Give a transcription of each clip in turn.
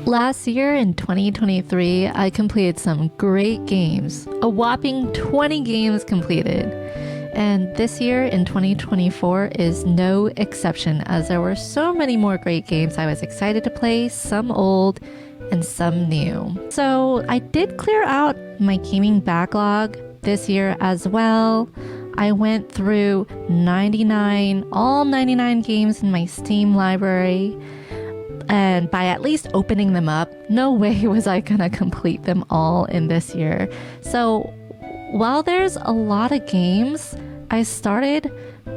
Last year in 2023, I completed some great games, a whopping 20 games completed. And this year in 2024 is no exception, as there were so many more great games I was excited to play, some old and some new. So I did clear out my gaming backlog this year as well. I went through all 99 games in my Steam library. And by at least opening them up, no way was I gonna complete them all in this year. So while there's a lot of games I started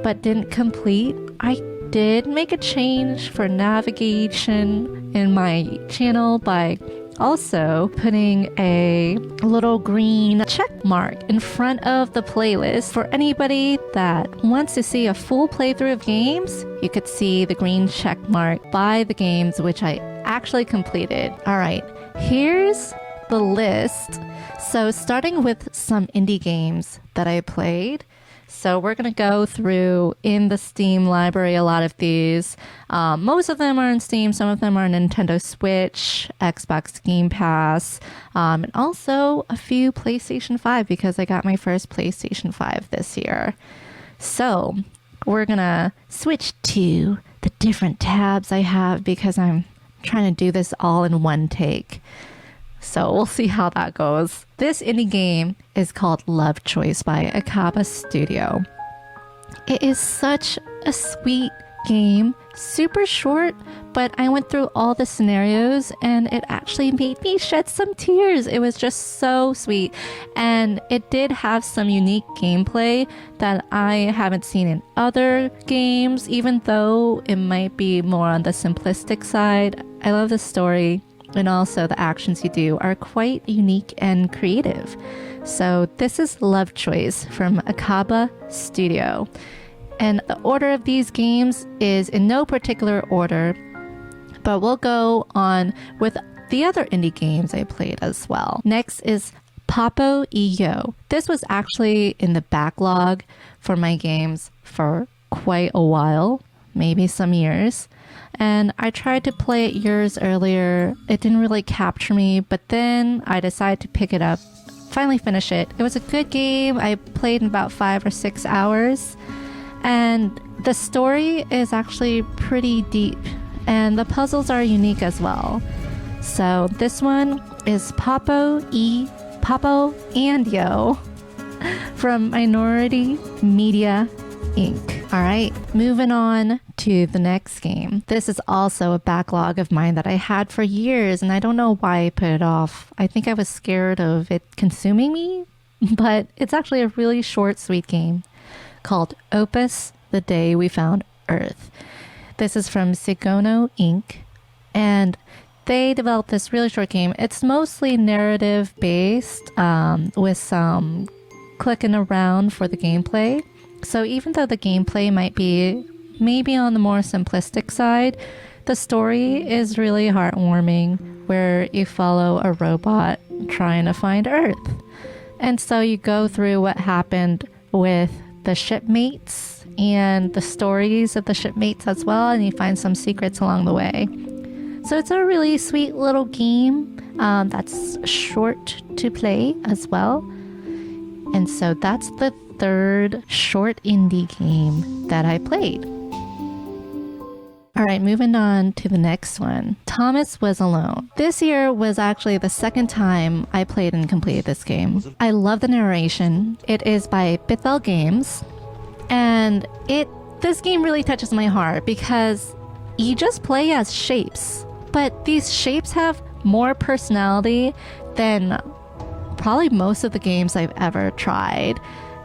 but didn't complete, I did make a change for navigation in my channel by also putting a little green check mark in front of the playlist. For anybody that wants to see a full playthrough of games, you could see the green check mark by the games which I actually completed. All right, here's the list. So starting with some indie games that I played. So we're going to go through in the Steam library a lot of these. Most of them are in Steam. Some of them are Nintendo Switch, Xbox Game Pass, and also a few PlayStation 5 because I got my first PlayStation 5 this year. So we're going to switch to the different tabs I have because I'm trying to do this all in one take. So we'll see how that goes. This indie game is called Love Choice by Akaba Studio. It is such a sweet game, super short, but I went through all the scenarios and it actually made me shed some tears. It was just so sweet. And it did have some unique gameplay that I haven't seen in other games, even though it might be more on the simplistic side. I love the story. And also the actions you do are quite unique and creative. So this is Love Choice from Akaba Studio. And the order of these games is in no particular order, but we'll go on with the other indie games I played as well. Next is Papo Yo. This was actually in the backlog for my games for quite a while, maybe some years. And I tried to play it years earlier. It didn't really capture me, but then I decided to pick it up, finally finish it. It was a good game. I played in about 5 or 6 hours. And the story is actually pretty deep. And the puzzles are unique as well. So this one is Papo and Yo from Minority Media Inc. All right, moving on to the next game. This is also a backlog of mine that I had for years, and I don't know why I put it off. I think I was scared of it consuming me, but it's actually a really short, sweet game called Opus, The Day We Found Earth. This is from Sigono Inc., and they developed this really short game. It's mostly narrative based with some clicking around for the gameplay. So even though the gameplay might be maybe on the more simplistic side, the story is really heartwarming, where you follow a robot trying to find Earth. And so you go through what happened with the shipmates and the stories of the shipmates as well, and you find some secrets along the way. So it's a really sweet little game that's short to play as well. And so that's the third short indie game that I played. All right, moving on to the next one. Thomas Was Alone. This year was actually the second time I played and completed this game. I love the narration. It is by Bithell Games. And this game really touches my heart because you just play as shapes. But these shapes have more personality than probably most of the games I've ever tried.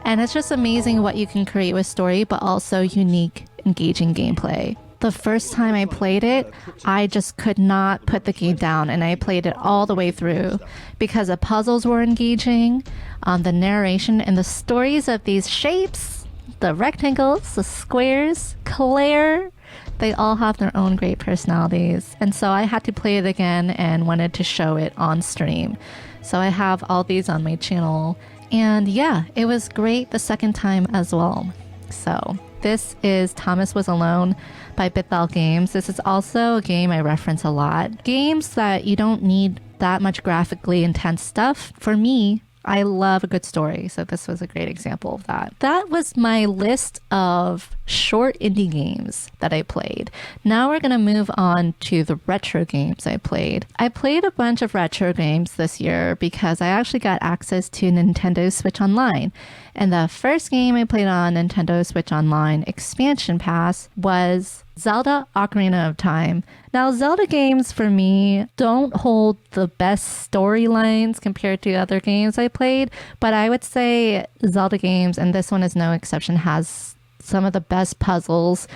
And it's just amazing what you can create with story, but also unique, engaging gameplay. The first time I played it, I just could not put the game down, and I played it all the way through because the puzzles were engaging, the narration and the stories of these shapes, the rectangles, the squares, Claire, they all have their own great personalities. And so I had to play it again and wanted to show it on stream. So I have all these on my channel. And yeah, it was great the second time as well. So This is Thomas Was Alone by Bithell Games. This is also a game I reference a lot. Games that you don't need that much graphically intense stuff. For me, I love a good story, so this was a great example of that. That was my list of short indie games that I played. Now we're going to move on to the retro games I played. I played a bunch of retro games this year because I actually got access to Nintendo Switch Online. And the first game I played on Nintendo Switch Online expansion pass was Zelda Ocarina of Time. Now, Zelda games for me don't hold the best storylines compared to other games I played, but I would say Zelda games, and this one is no exception, has some of the best puzzles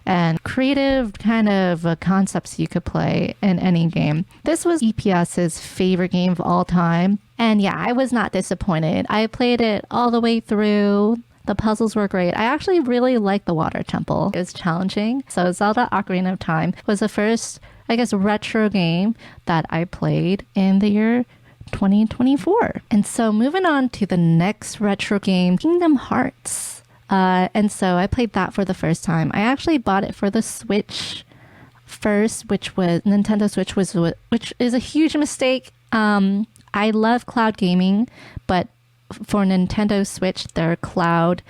and creative kind of concepts you could play in any game. This was EPS's favorite game of all time. And yeah, I was not disappointed. I played it all the way through. The puzzles were great. I actually really liked the water temple. It was challenging. So Zelda Ocarina of Time was the first, I guess, retro game that I played in the year 2024. And so moving on to the next retro game, Kingdom Hearts. And so I played that for the first time. I actually bought it for the Switch first, which was Nintendo Switch, which is a huge mistake. I love cloud gaming, but for Nintendo Switch, their cloud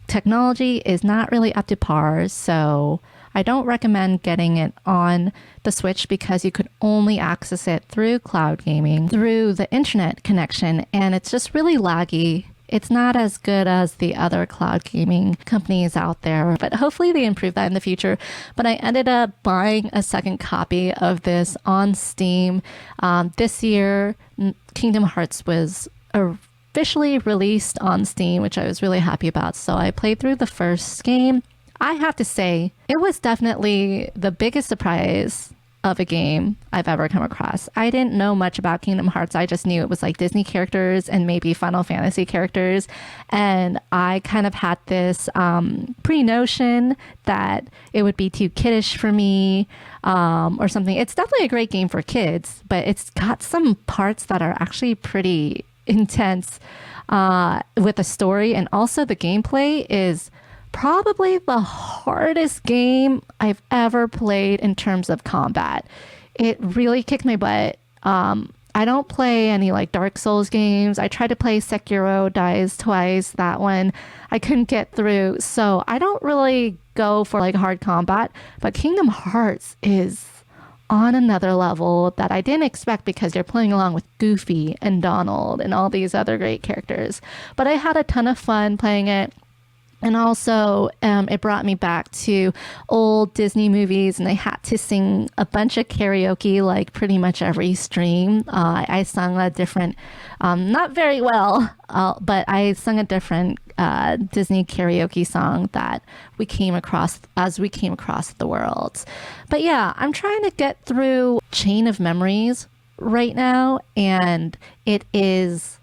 technology is not really up to par. So I don't recommend getting it on the Switch because you could only access it through cloud gaming, through the internet connection, and it's just really laggy. It's not as good as the other cloud gaming companies out there, but hopefully they improve that in the future. But I ended up buying a second copy of this on Steam. This year, Kingdom Hearts was officially released on Steam, which I was really happy about. So I played through the first game. I have to say, it was definitely the biggest surprise of a game I've ever come across. I didn't know much about Kingdom Hearts. I just knew it was like Disney characters and maybe Final Fantasy characters. And I kind of had this pre-notion that it would be too kiddish for me or something. It's definitely a great game for kids, but it's got some parts that are actually pretty intense with the story. And also the gameplay is probably the hardest game I've ever played in terms of combat. It really kicked my butt. I don't play any like Dark Souls games. I tried to play Sekiro, dies twice. That one I couldn't get through. So I don't really go for like hard combat, but Kingdom Hearts is on another level that I didn't expect because you're playing along with Goofy and Donald and all these other great characters. But I had a ton of fun playing it. And also, it brought me back to old Disney movies, and I had to sing a bunch of karaoke like pretty much every stream. I sung a different, not very well, but I sung a different Disney karaoke song that we came across as we came across the world. But yeah, I'm trying to get through Chain of Memories right now, and it is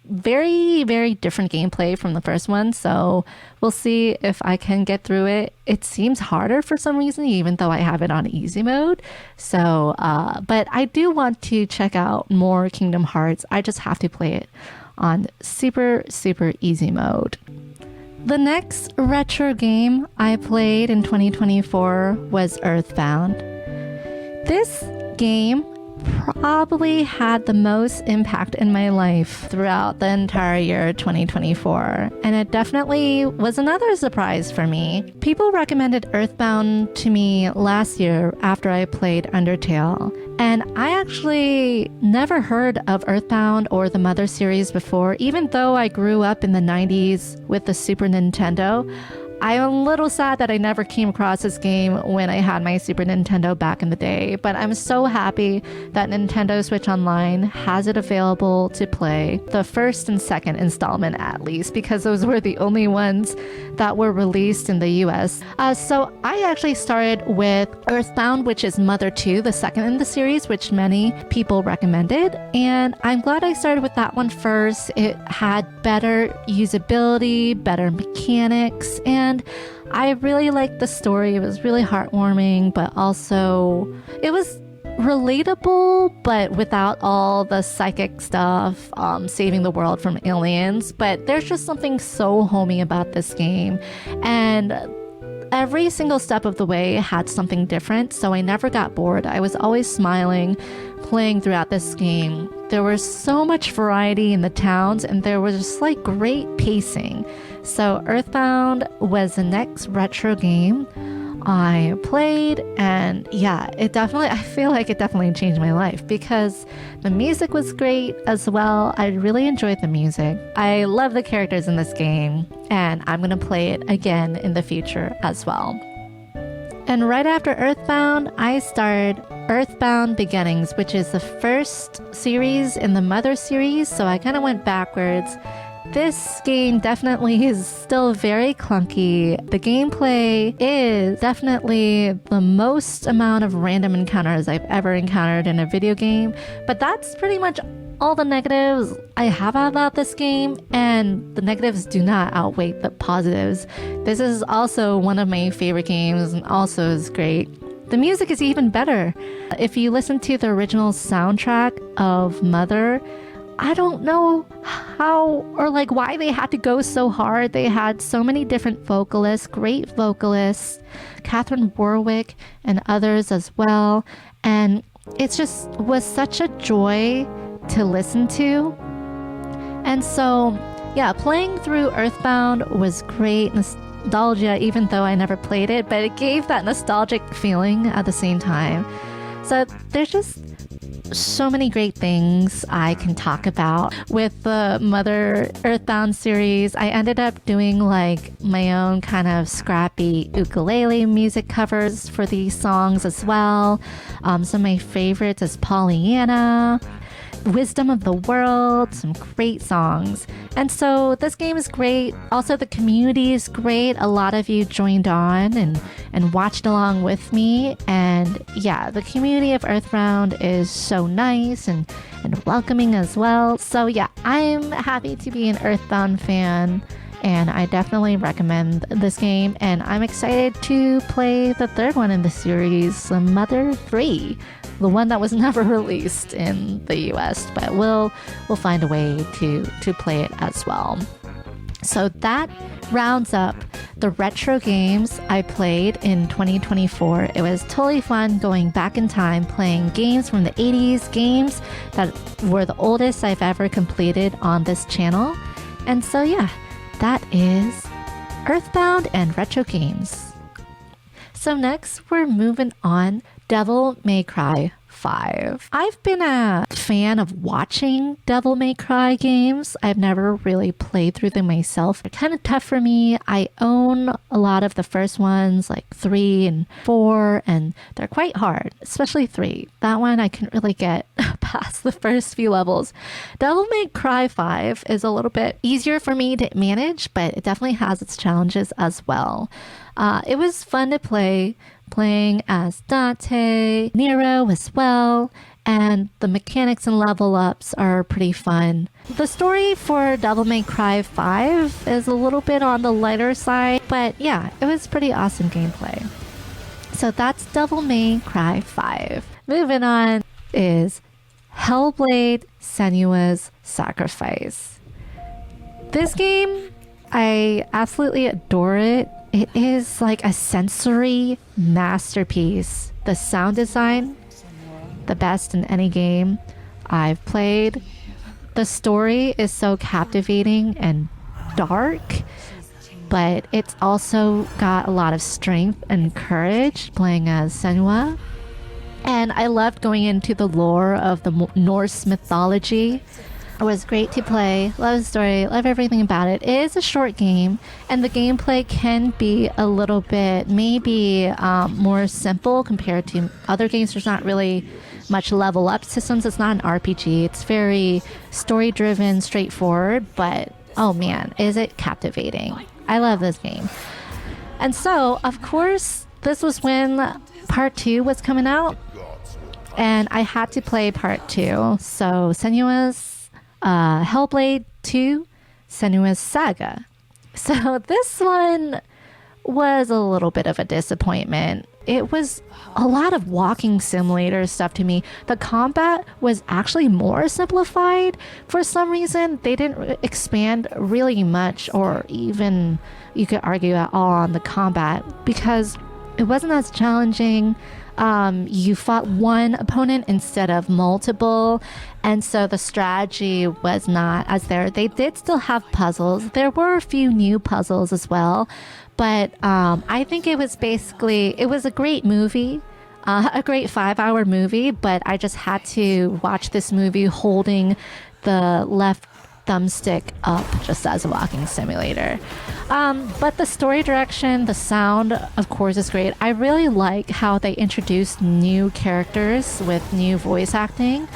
very, very different gameplay from the first one. So we'll see if I can get through it. It seems harder for some reason, even though I have it on easy mode. So, but I do want to check out more Kingdom Hearts. I just have to play it on super, super easy mode. The next retro game I played in 2024 was Earthbound. This game probably had the most impact in my life throughout the entire year 2024, and it definitely was another surprise for me. People recommended Earthbound to me last year after I played Undertale, and I actually never heard of Earthbound or the Mother series before, even though I grew up in the 90s with the Super Nintendo. I'm a little sad that I never came across this game when I had my Super Nintendo back in the day, but I'm so happy that Nintendo Switch Online has it available to play, the first and second installment at least, because those were the only ones that were released in the US. So I actually started with Earthbound, which is Mother 2, the second in the series, which many people recommended, and I'm glad I started with that one first. It had better usability, better mechanics, and I really liked the story. It was really heartwarming, but also it was relatable, but without all the psychic stuff, saving the world from aliens. But there's just something so homey about this game. And every single step of the way had something different, so I never got bored. I was always smiling, playing throughout this game. There was so much variety in the towns, and there was just like great pacing. So Earthbound was the next retro game I played, and yeah, I feel like it definitely changed my life because the music was great as well. I really enjoyed the music. I love the characters in this game, and I'm gonna play it again in the future as well. And right after Earthbound, I started Earthbound Beginnings, which is the first series in the Mother series, so I kind of went backwards. This game definitely is still very clunky. The gameplay is definitely the most amount of random encounters I've ever encountered in a video game, but that's pretty much all the negatives I have about this game, and the negatives do not outweigh the positives. This is also one of my favorite games and also is great. The music is even better. If you listen to the original soundtrack of Mother, I don't know how or like why they had to go so hard. They had so many different vocalists, great vocalists, Catherine Warwick and others as well. And it just was such a joy to listen to. And so, yeah, playing through Earthbound was great. Nostalgia, even though I never played it, but it gave that nostalgic feeling at the same time. So there's just so many great things I can talk about with the Mother Earthbound series. I ended up doing like my own kind of scrappy ukulele music covers for these songs as well. Some of my favorites is Pollyanna, Wisdom of the World, some great songs. And so this game is great. Also, the community is great. A lot of you joined on and watched along with me. And yeah, the community of Earthbound is so nice and welcoming as well. So yeah, I'm happy to be an Earthbound fan, and I definitely recommend this game. And I'm excited to play the third one in the series, Mother 3. The one that was never released in the US, but we'll find a way to play it as well. So that rounds up the retro games I played in 2024. It was totally fun going back in time, playing games from the 80s, games that were the oldest I've ever completed on this channel. And so yeah, that is Earthbound and retro games. So next we're moving on. Devil May Cry 5. I've been a fan of watching Devil May Cry games. I've never really played through them myself. They're kind of tough for me. I own a lot of the first ones, like 3 and 4, and they're quite hard, especially 3. That one I couldn't really get past the first few levels. Devil May Cry 5 is a little bit easier for me to manage, but it definitely has its challenges as well. It was fun to playing as Dante, Nero as well, and the mechanics and level ups are pretty fun. The story for Devil May Cry 5 is a little bit on the lighter side, but yeah, it was pretty awesome gameplay. So that's Devil May Cry 5. Moving on is Hellblade: Senua's Sacrifice. This game, I absolutely adore it. It is like a sensory masterpiece. The sound design, the best in any game I've played. The story is so captivating and dark, but it's also got a lot of strength and courage playing as Senua. And I loved going into the lore of the Norse mythology. It was great to play. Love the story. Love everything about it. It is a short game, and the gameplay can be a little bit maybe more simple compared to other games. There's not really much level up systems. It's not an RPG. It's very story driven, straightforward, but oh man, is it captivating. I love this game. And so, of course, this was when part 2 was coming out, and I had to play part 2. So Senua's Hellblade 2, Senua's Saga. So this one was a little bit of a disappointment. It was a lot of walking simulator stuff to me. The combat was actually more simplified. For some reason, they didn't expand really much, or even you could argue at all on the combat, because it wasn't as challenging. You fought one opponent instead of multiple, and so the strategy was not as there. They did still have puzzles. There were a few new puzzles as well, but I think it was a great movie, a great 5-hour movie, but I just had to watch this movie holding the left thumbstick up just as a walking simulator. But the story direction, the sound, of course, is great. I really like how they introduced new characters with new voice acting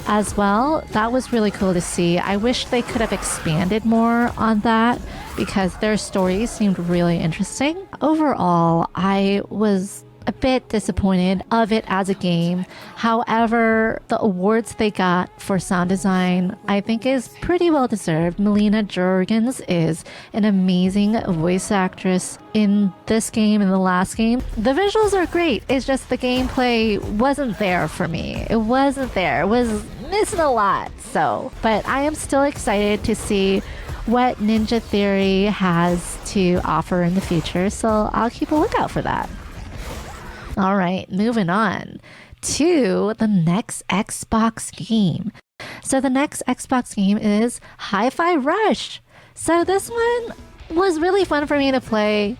as well. That was really cool to see. I wish they could have expanded more on that because their stories seemed really interesting. Overall, I was a bit disappointed of it as a game. However, the awards they got for sound design, I think, is pretty well deserved. Melina Jorgens is an amazing voice actress in this game and the last game. The visuals are great. It's just the gameplay wasn't there for me. It wasn't there. It was missing a lot. But I am still excited to see what Ninja Theory has to offer in the future, so I'll keep a lookout for that. All right, moving on to the next Xbox game. So the next Xbox game is Hi-Fi Rush. So this one was really fun for me to play.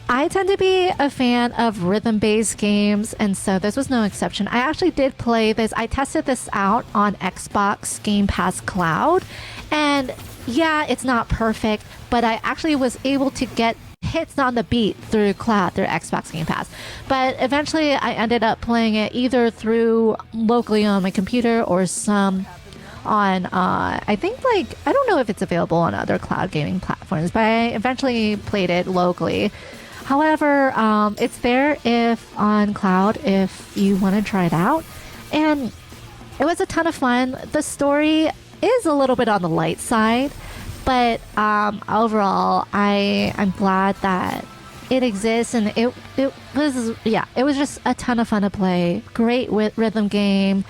I tend to be a fan of rhythm-based games, and so this was no exception. I actually did play this. I tested this out on Xbox Game Pass Cloud, and yeah, it's not perfect, but I actually was able to get hits on the beat through Xbox Game Pass. But eventually I ended up playing it either through locally on my computer or some on I think, I don't know if it's available on other cloud gaming platforms, but I eventually played it locally. However, it's there if on cloud if you want to try it out, and it was a ton of fun. The story is a little bit on the light side, but overall, I'm glad that it exists, and it was just a ton of fun to play. Great rhythm game.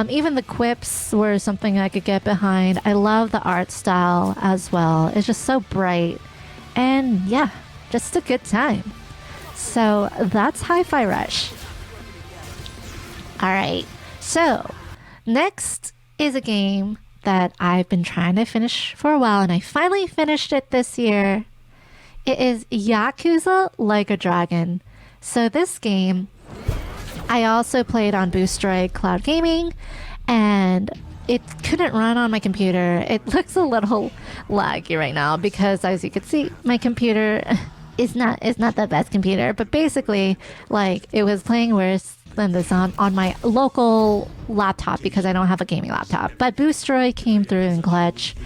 Even the quips were something I could get behind. I love the art style as well. It's just so bright, and yeah, just a good time. So that's Hi-Fi Rush. All right, so next is a game that I've been trying to finish for a while, and I finally finished it this year. It is Yakuza Like a Dragon. So this game, I also played on Boostroid Cloud Gaming, and it couldn't run on my computer. It looks a little laggy right now because, as you can see, my computer is not the best computer, but basically, it was playing worse than this on my local laptop because I don't have a gaming laptop. But Boostroid came through in clutch,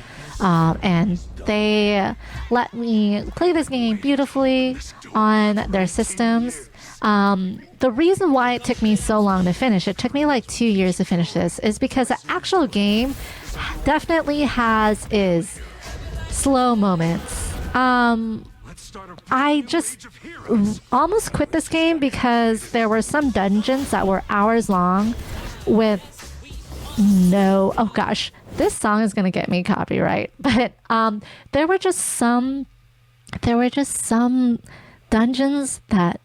and they let me play this game beautifully on their systems. The reason why it took me so long to finish, it took me 2 years to finish this, is because the actual game definitely has its slow moments. I just almost quit this game because there were some dungeons that were hours long with oh gosh, this song is gonna get me copyright, but there were just some dungeons that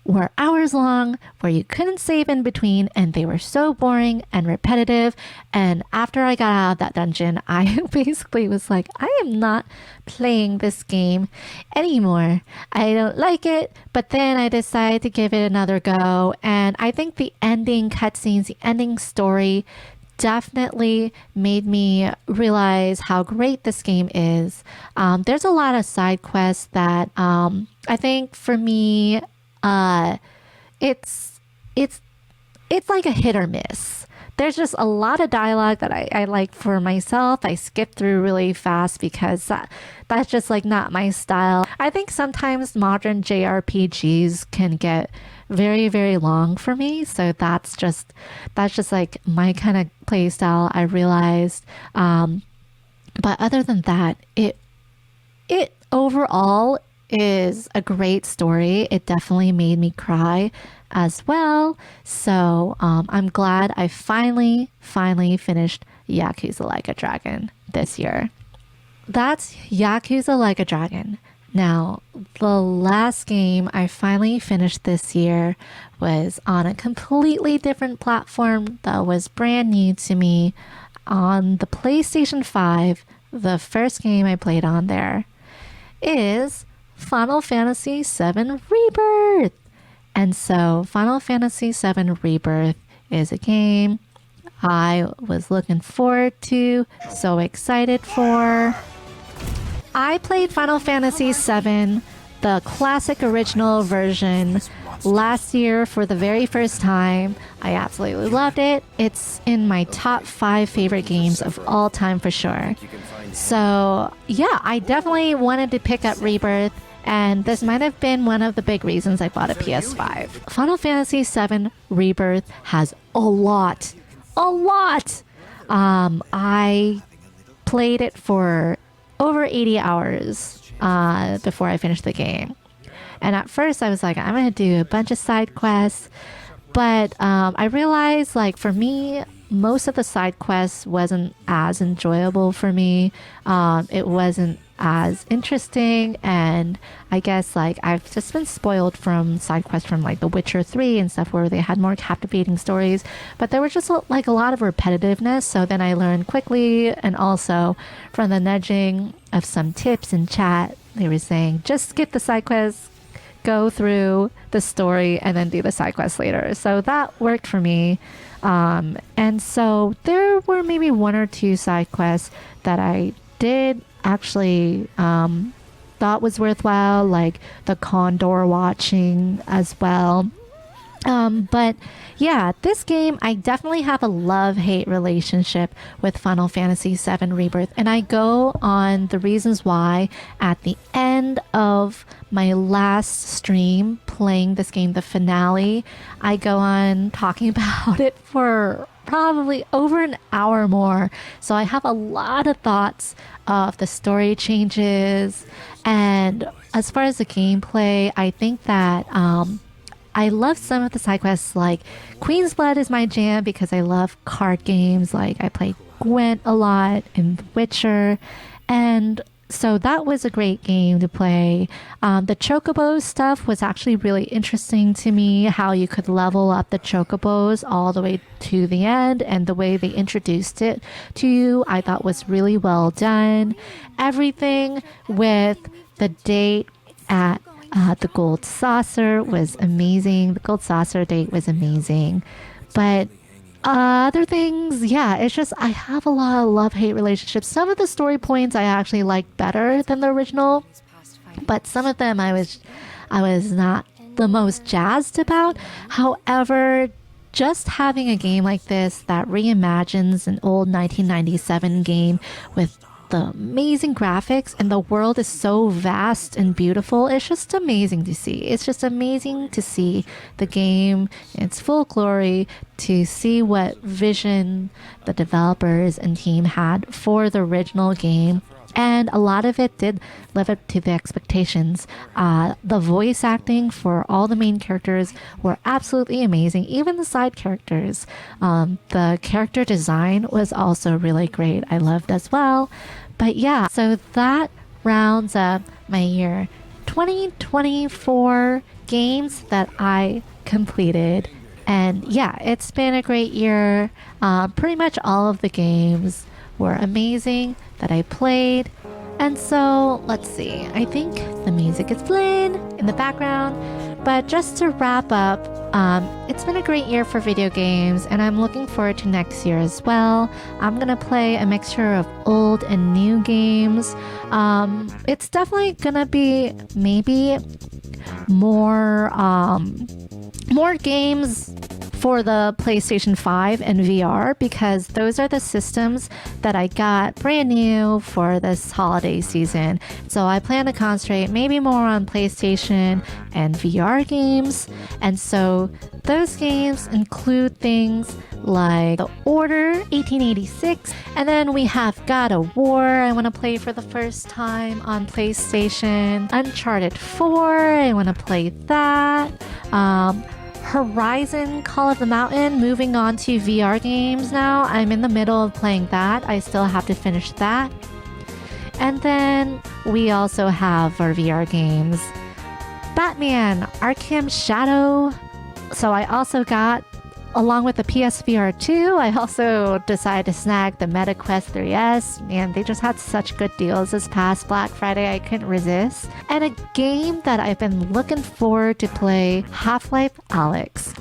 were hours long where you couldn't save in between, and they were so boring and repetitive. And after I got out of that dungeon, I basically was like, I am not playing this game anymore. I don't like it. But then I decided to give it another go, and I think the ending cutscenes, the ending story definitely made me realize how great this game is. There's a lot of side quests that I think for me, it's like a hit or miss. There's just a lot of dialogue that I like for myself. I skip through really fast because that's just not my style. I think sometimes modern JRPGs can get very, very long for me. So that's just my kind of play style, I realized. But other than that, it overall, is a great story. It definitely made me cry as well. So I'm glad I finally finished Yakuza Like a Dragon this year. That's Yakuza Like a Dragon. Now, the last game I finally finished this year was on a completely different platform that was brand new to me on the PlayStation 5. The first game I played on there is Final Fantasy VII Rebirth. And so, Final Fantasy VII Rebirth is a game I was looking forward to, so excited for. I played Final Fantasy VII, the classic original version, last year for the very first time. I absolutely loved it. It's in my top 5 favorite games of all time for sure. So yeah, I definitely wanted to pick up Rebirth, and this might have been one of the big reasons I bought a PS5. Final Fantasy VII Rebirth has a lot. I played it for over 80 hours before I finished the game. And at first I was like, I'm going to do a bunch of side quests. But I realized, like, for me, most of the side quests wasn't as enjoyable for me. It wasn't as interesting. And I guess, like, I've just been spoiled from side quests from, like, The Witcher 3 and stuff where they had more captivating stories. But there was just, like, a lot of repetitiveness. So then I learned quickly. And also from the nudging of some tips in chat, they were saying, just skip the side quests, go through the story, and then do the side quest later. So that worked for me. And so there were maybe 1 or 2 side quests that I did actually thought was worthwhile, like the condor watching as well. But yeah, this game, I definitely have a love-hate relationship with Final Fantasy VII Rebirth, and I go on the reasons why at the end of my last stream playing this game, the finale. I go on talking about it for probably over an hour more. So I have a lot of thoughts of the story changes, and as far as the gameplay, I think that I love some of the side quests, like Queen's Blood is my jam because I love card games. Like I played Gwent a lot in The Witcher, and so that was a great game to play. The chocobo stuff was actually really interesting to me, how you could level up the chocobos all the way to the end, and the way they introduced it to you I thought was really well done. Everything with the date at the gold saucer was amazing. The gold saucer date was amazing. But other things, yeah, it's just I have a lot of love-hate relationships. Some of the story points I actually like better than the original, but some of them I was not the most jazzed about. However, just having a game like this that reimagines an old 1997 game with the amazing graphics, and the world is so vast and beautiful. It's just amazing to see. It's just amazing to see the game in its full glory, to see what vision the developers and team had for the original game. And a lot of it did live up to the expectations. The voice acting for all the main characters were absolutely amazing. Even the side characters. The character design was also really great. I loved as well. But yeah, so that rounds up my year 2024 games that I completed. And yeah, it's been a great year. Pretty much all of the games were amazing that I played. And so let's see, I think the music is playing in the background. But just to wrap up, it's been a great year for video games, and I'm looking forward to next year as well. I'm gonna play a mixture of old and new games. It's definitely gonna be maybe more games for the PlayStation 5 and VR because those are the systems that I got brand new for this holiday season. So I plan to concentrate maybe more on PlayStation and VR games. And so those games include things like The Order 1886, and then we have God of War I want to play for the first time on PlayStation, Uncharted 4 I want to play that, Horizon Call of the Mountain, moving on to VR games now. I'm in the middle of playing that. I still have to finish that. And then we also have our VR games, Batman Arkham Shadow. So I also got, along with the PSVR 2, I also decided to snag the MetaQuest 3S. Man, they just had such good deals this past Black Friday, I couldn't resist. And a game that I've been looking forward to play, Half-Life Alyx.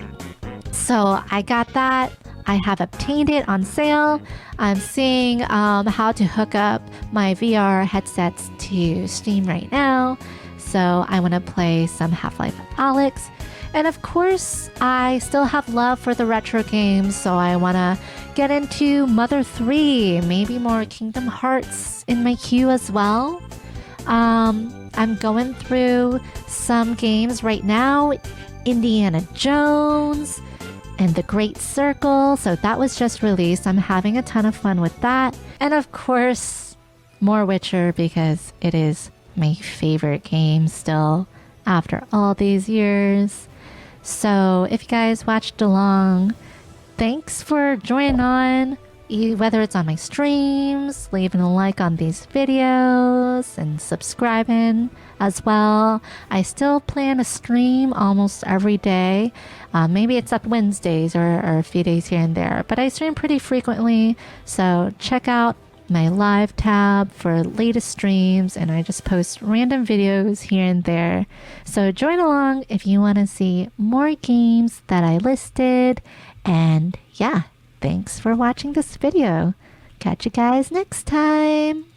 So I got that. I have obtained it on sale. I'm seeing how to hook up my VR headsets to Steam right now. So I want to play some Half-Life Alyx. And of course, I still have love for the retro games, so I want to get into Mother 3, maybe more Kingdom Hearts in my queue as well. I'm going through some games right now, Indiana Jones and The Great Circle, so that was just released. I'm having a ton of fun with that. And of course, more Witcher because it is my favorite game still after all these years. So if you guys watched along, thanks for joining on, whether it's on my streams, leaving a like on these videos, and subscribing as well. I still plan to stream almost every day. Maybe it's up Wednesdays or a few days here and there, but I stream pretty frequently. So check out my live tab for latest streams, and I just post random videos here and there. So join along if you want to see more games that I listed. And yeah, thanks for watching this video. Catch you guys next time.